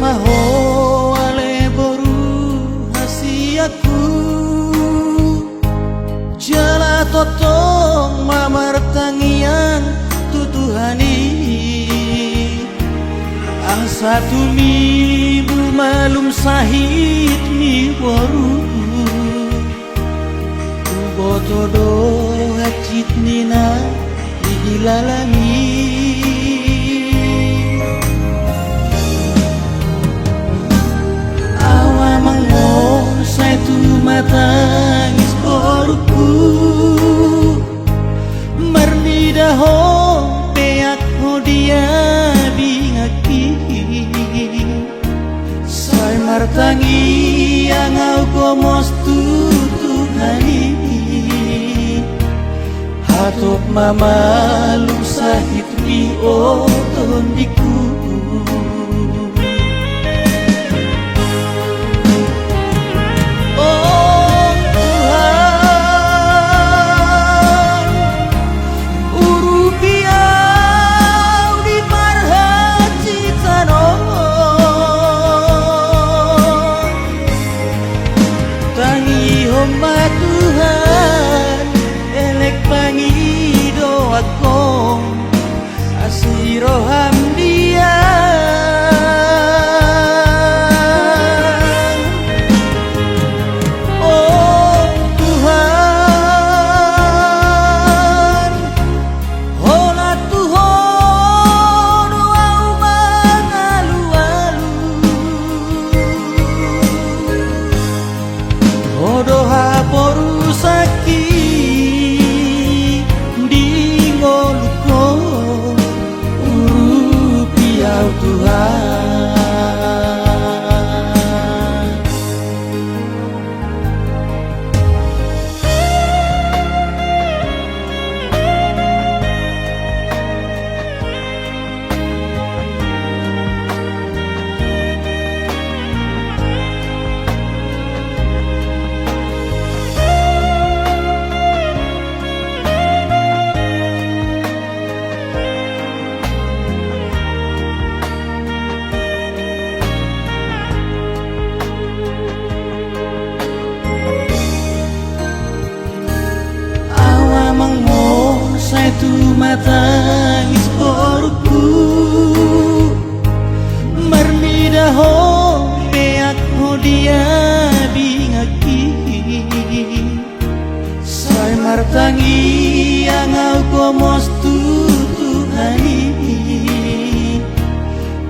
maho ale boru hasiaku jala totong mamar tangian tutuhani asa tumi malum sahid mi boru botodo hacit nina dilalami awa mangong saya tu matangis boruku mernidaho peak hodia bingaki saya martangi yang au komos tutuhani hatop mama lu sahit mi oton diku oh Tuhan urupiau di marhat citano tangi homa Tuhan elek pangi doakom asiro hamdia oh Tuhan hola Tuhan wau mangalu-alu hodoha poru sakit Tuhan saya tu matangis boruku mernidaho peak hodia bingaki saya martangi yang au komos tutuhani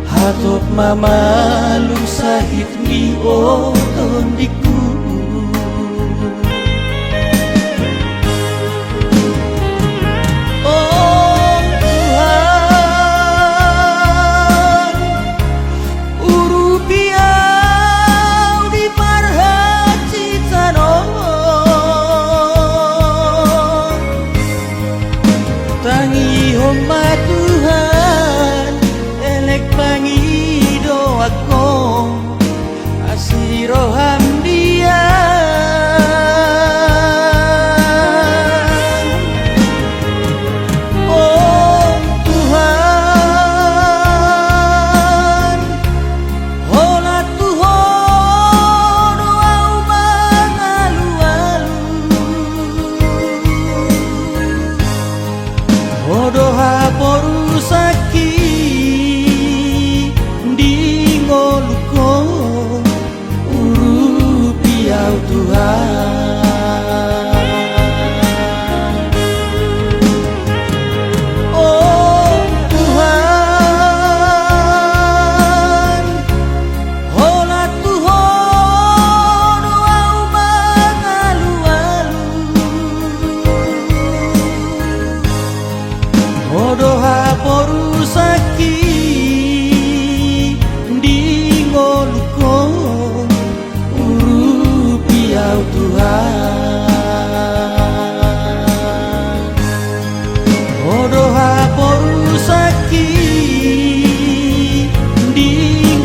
hatop mama lu sahit mi oton diku tangi homa Tuhan elek pangi doakom asiro hamdia oh Tuhan hola Tuhan wau mangalu-alu hodoha poru sakit di ngoluko urupiau Tuhan oh Tuhan hola Tuhan wau mangalu-alu hodoha poru sakit di ngoluko urupiau Tuhan hodoha poru sakit di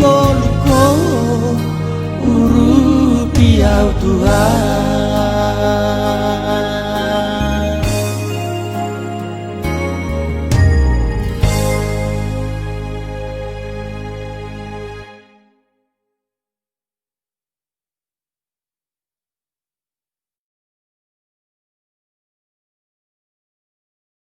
ngoluko urupiau Tuhan